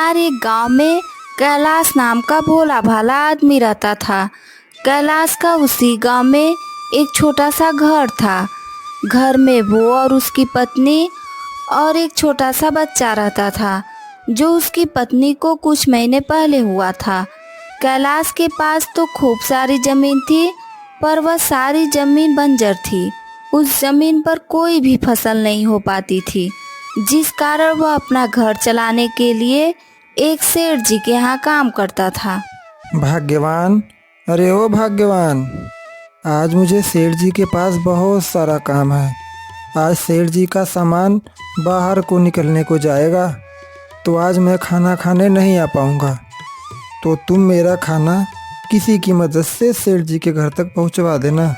बार एक गांव में कैलाश नाम का भोला भाला आदमी रहता था। कैलाश का उसी गांव में एक छोटा सा घर था। घर में वो और उसकी पत्नी और एक छोटा सा बच्चा रहता था, जो उसकी पत्नी को कुछ महीने पहले हुआ था। कैलाश के पास तो खूब सारी ज़मीन थी, पर वह सारी ज़मीन बंजर थी। उस ज़मीन पर कोई भी फसल नहीं हो पाती थी, जिस कारण वह अपना घर चलाने के लिए एक सेठ जी के यहाँ काम करता था। भाग्यवान, अरे ओ भाग्यवान, आज मुझे सेठ जी के पास बहुत सारा काम है। आज सेठ जी का सामान बाहर को निकलने को जाएगा, तो आज मैं खाना खाने नहीं आ पाऊँगा। तो तुम मेरा खाना किसी की मदद से सेठ जी के घर तक पहुँचवा देना।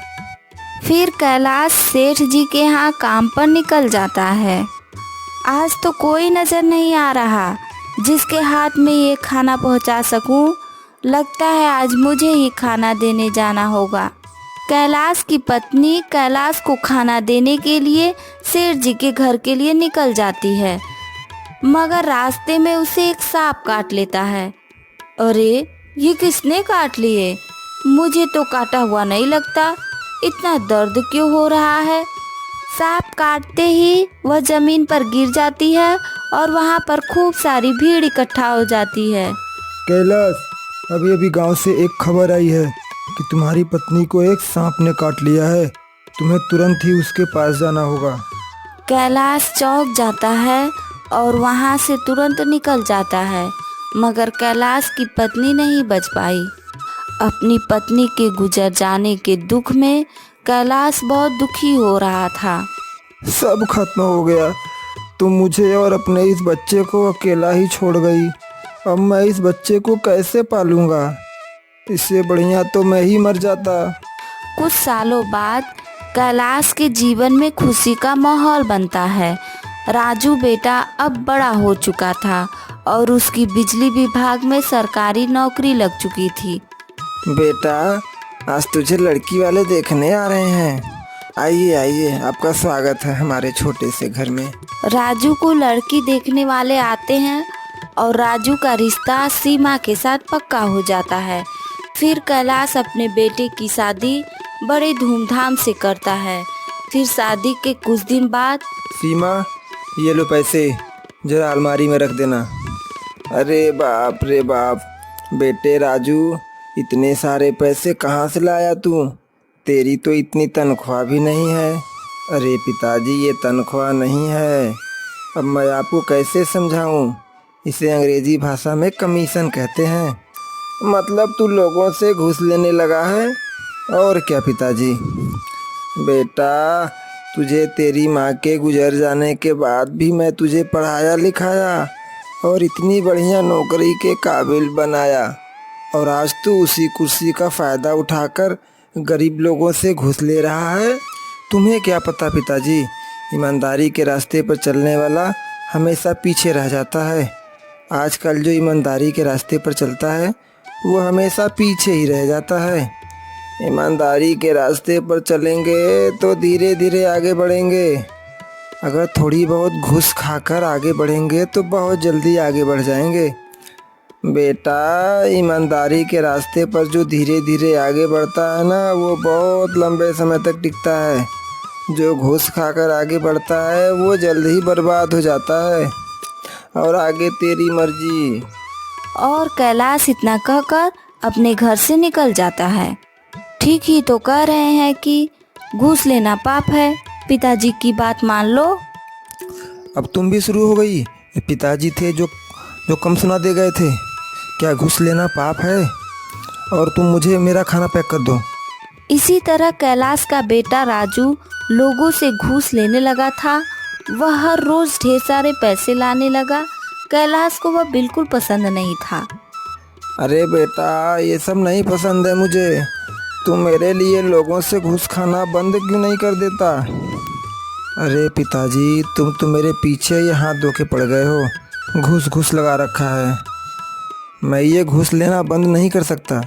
फिर कैलाश सेठ जी के यहाँ काम पर निकल जाता है। आज तो कोई नज़र नहीं आ रहा जिसके हाथ में ये खाना पहुँचा सकूँ। लगता है आज मुझे ही खाना देने जाना होगा। कैलाश की पत्नी कैलाश को खाना देने के लिए सेठ जी के घर के लिए निकल जाती है, मगर रास्ते में उसे एक सांप काट लेता है। अरे, ये किसने काट लिए? मुझे तो काटा हुआ नहीं लगता, इतना दर्द क्यों हो रहा है? सांप काटते ही वह जमीन पर गिर जाती है और वहाँ पर खूब सारी भीड़ इकट्ठा हो जाती है। कैलाश, अभी अभी गांव से एक खबर आई है कि तुम्हारी पत्नी को एक सांप ने काट लिया है। तुम्हें तुरंत ही उसके पास जाना होगा। कैलाश चौंक जाता है और वहाँ से तुरंत निकल जाता है, मगर कैलाश की पत्नी नहीं बच पाई। अपनी पत्नी के गुजर जाने के दुख में कैलाश बहुत दुखी हो रहा था। सब खत्म हो गया। तुम मुझे और अपने इस बच्चे को अकेला ही छोड़ गई। अब मैं इस बच्चे को कैसे पालूंगा? इससे बढ़िया तो मैं ही मर जाता। कुछ सालों बाद कैलाश के जीवन में खुशी का माहौल बनता है। राजू बेटा अब बड़ा हो चुका था और उसकी बिजली विभाग में सरकारी नौकरी लग चुकी थी। बेटा, आज तुझे लड़की वाले देखने आ रहे हैं। आइए आइए, आपका स्वागत है हमारे छोटे से घर में। राजू को लड़की देखने वाले आते हैं और राजू का रिश्ता सीमा के साथ पक्का हो जाता है। फिर कैलाश अपने बेटे की शादी बड़े धूमधाम से करता है। फिर शादी के कुछ दिन बाद, सीमा, ये लो पैसे, जरा अलमारी में रख देना। अरे बाप रे बाप, बेटे राजू, इतने सारे पैसे कहाँ से लाया तू? तेरी तो इतनी तनख्वाह भी नहीं है। अरे पिताजी, ये तनख्वाह नहीं है। अब मैं आपको कैसे समझाऊं? इसे अंग्रेजी भाषा में कमीशन कहते हैं। मतलब तू लोगों से घूस लेने लगा है? और क्या पिताजी? बेटा, तुझे तेरी माँ के गुजर जाने के बाद भी मैं तुझे पढ़ाया लिखाया और इतनी बढ़िया नौकरी के काबिल बनाया, और आज तू उसी कुर्सी का फ़ायदा उठाकर गरीब लोगों से घूस ले रहा है। तुम्हें क्या पता पिताजी, ईमानदारी के रास्ते पर चलने वाला हमेशा पीछे रह जाता है। आजकल जो ईमानदारी के रास्ते पर चलता है वो हमेशा पीछे ही रह जाता है। ईमानदारी के रास्ते पर चलेंगे तो धीरे धीरे आगे बढ़ेंगे। अगर थोड़ी बहुत घूस खाकर आगे बढ़ेंगे तो बहुत जल्दी आगे बढ़ जाएंगे। बेटा, ईमानदारी के रास्ते पर जो धीरे धीरे आगे बढ़ता है ना, वो बहुत लंबे समय तक टिकता है। जो घूस खाकर आगे बढ़ता है वो जल्द ही बर्बाद हो जाता है। और आगे तेरी मर्जी। और कैलाश इतना कहकर अपने घर से निकल जाता है। ठीक ही तो कह रहे हैं कि घूस लेना पाप है। पिताजी की बात मान लो। अब तुम भी शुरू हो गई। पिताजी थे जो कम सुना दे गए थे। क्या घूस लेना पाप है? और तुम मुझे मेरा खाना पैक कर दो। इसी तरह कैलाश का बेटा राजू लोगों से घूस लेने लगा था। वह हर रोज ढेर सारे पैसे लाने लगा। कैलाश को वह बिल्कुल पसंद नहीं था। अरे बेटा, ये सब नहीं पसंद है मुझे। तुम मेरे लिए लोगों से घूस खाना बंद क्यों नहीं कर देता? अरे पिताजी, तुम तो मेरे पीछे ही हाथ धो के पड़ गए हो। घूस घूस लगा रखा है। मैं ये घूस लेना बंद नहीं कर सकता।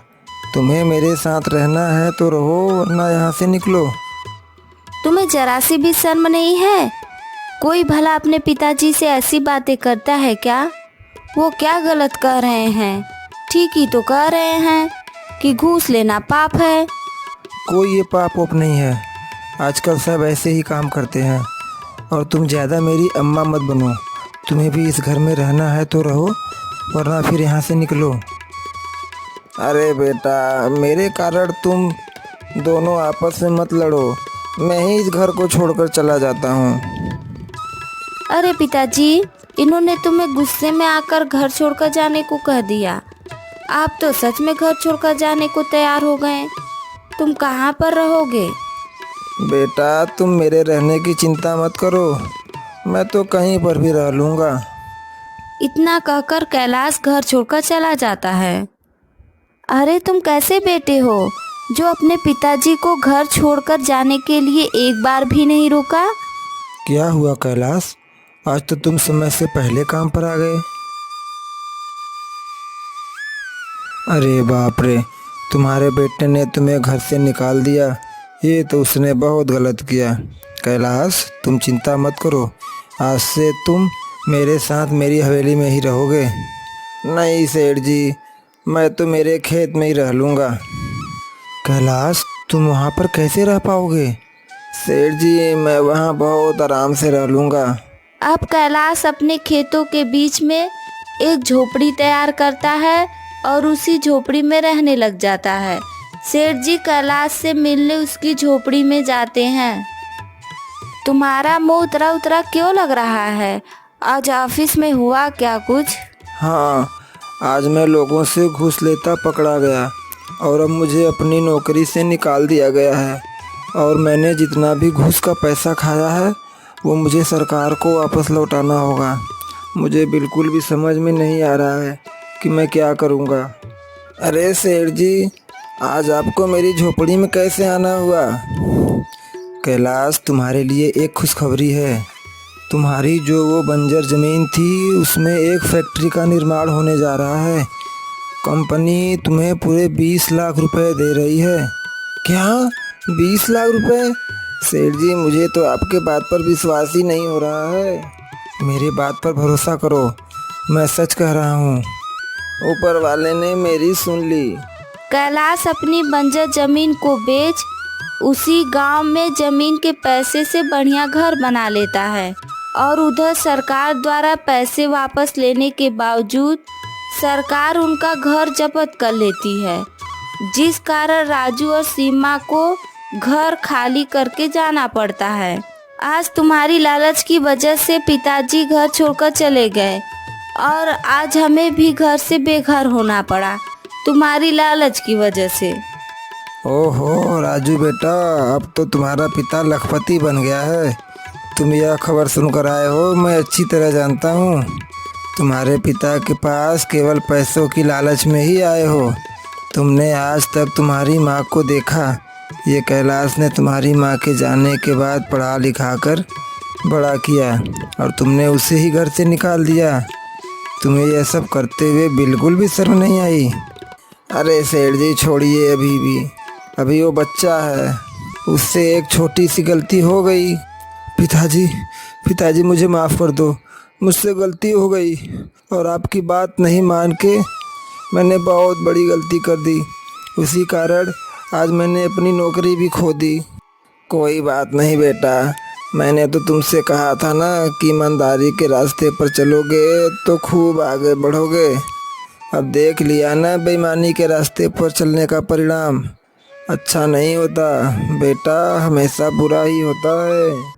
तुम्हें मेरे साथ रहना है तो रहो, वरना यहाँ से निकलो। तुम्हें जरा सी भी शर्म नहीं है? कोई भला अपने पिताजी से ऐसी बातें करता है क्या? वो क्या गलत कह रहे हैं? ठीक ही तो कह रहे हैं कि घूस लेना पाप है। कोई ये पाप वाप नहीं है। आजकल सब ऐसे ही काम करते हैं। और तुम ज़्यादा मेरी अम्मा मत बनो। तुम्हें भी इस घर में रहना है तो रहो, वरना फिर यहाँ से निकलो। अरे बेटा, मेरे कारण तुम दोनों आपस में मत लड़ो। मैं ही इस घर को छोड़कर चला जाता हूँ। अरे पिताजी, इन्होंने तुम्हें गुस्से में आकर घर छोड़कर जाने को कह दिया। आप तो सच में घर छोड़कर जाने को तैयार हो गए। तुम कहाँ पर रहोगे? बेटा, तुम मेरे रहने की चिंता मत करो। मैं तो कहीं पर भी रह लूँगा। इतना कहकर कैलाश घर छोड़कर चला जाता है। अरे तुम कैसे बेटे हो जो अपने पिताजी को घर छोड़कर जाने के लिए एक बार भी नहीं रुका? क्या हुआ कैलाश? आज तो तुम समय से पहले काम पर आ गए। अरे बाप रे, तुम्हारे बेटे ने तुम्हें घर से निकाल दिया। ये तो उसने बहुत गलत किया। कैलाश, तुम चिंता मत करो। आज से तुम मेरे साथ मेरी हवेली में ही रहोगे। नहीं सेठ जी, मैं तो मेरे खेत में ही रह लूँगा। कैलाश, तुम वहाँ पर कैसे रह पाओगे? सेठ जी, मैं वहाँ बहुत आराम से रह लूँगा। अब कैलाश अपने खेतों के बीच में एक झोपड़ी तैयार करता है और उसी झोपड़ी में रहने लग जाता है। सेठ जी कैलाश से मिलने उसकी झोपड़ी में जाते हैं। तुम्हारा मुंह उतरा उतरा क्यों लग रहा है? आज ऑफिस में हुआ क्या कुछ? हाँ, आज मैं लोगों से घूस लेता पकड़ा गया और अब मुझे अपनी नौकरी से निकाल दिया गया है। और मैंने जितना भी घूस का पैसा खाया है वो मुझे सरकार को वापस लौटाना होगा। मुझे बिल्कुल भी समझ में नहीं आ रहा है कि मैं क्या करूँगा। अरे सेठ जी, आज आपको मेरी झोपड़ी में कैसे आना हुआ? कैलाश, तुम्हारे लिए एक खुशखबरी है। तुम्हारी जो वो बंजर ज़मीन थी उसमें एक फैक्ट्री का निर्माण होने जा रहा है। कंपनी तुम्हें पूरे 20 लाख रुपए दे रही है। क्या? 20 लाख रुपए? सेठ जी, मुझे तो आपके बात पर विश्वास ही नहीं हो रहा है। मेरी बात पर भरोसा करो, मैं सच कह रहा हूँ। ऊपर वाले ने मेरी सुन ली। कैलाश अपनी बंजर जमीन को बेच उसी गांव में जमीन के पैसे से बढ़िया घर बना लेता है और उधर सरकार द्वारा पैसे वापस लेने के बावजूद सरकार उनका घर जब्त कर लेती है, जिस कारण राजू और सीमा को घर खाली करके जाना पड़ता है। आज तुम्हारी लालच की वजह से पिताजी घर छोड़कर चले गए और आज हमें भी घर से बेघर होना पड़ा तुम्हारी लालच की वजह से। ओहो राजू बेटा, अब तो तुम्हारा पिता लखपति बन गया है। तुम यह खबर सुनकर आए हो, मैं अच्छी तरह जानता हूँ। तुम्हारे पिता के पास केवल पैसों की लालच में ही आए हो। तुमने आज तक तुम्हारी माँ को देखा। ये कैलाश ने तुम्हारी माँ के जाने के बाद पढ़ा लिखा कर बड़ा किया और तुमने उसे ही घर से निकाल दिया। तुम्हें यह सब करते हुए बिल्कुल भी शर्म नहीं आई? अरे सेठ जी, छोड़िए। अभी वो बच्चा है, उससे एक छोटी सी गलती हो गई। पिताजी मुझे माफ़ कर दो। मुझसे गलती हो गई और आपकी बात नहीं मान के मैंने बहुत बड़ी गलती कर दी। उसी कारण आज मैंने अपनी नौकरी भी खो दी। कोई बात नहीं बेटा, मैंने तो तुमसे कहा था ना कि ईमानदारी के रास्ते पर चलोगे तो खूब आगे बढ़ोगे। अब देख लिया ना बेईमानी के रास्ते पर चलने का परिणाम। अच्छा नहीं होता बेटा, हमेशा बुरा ही होता है।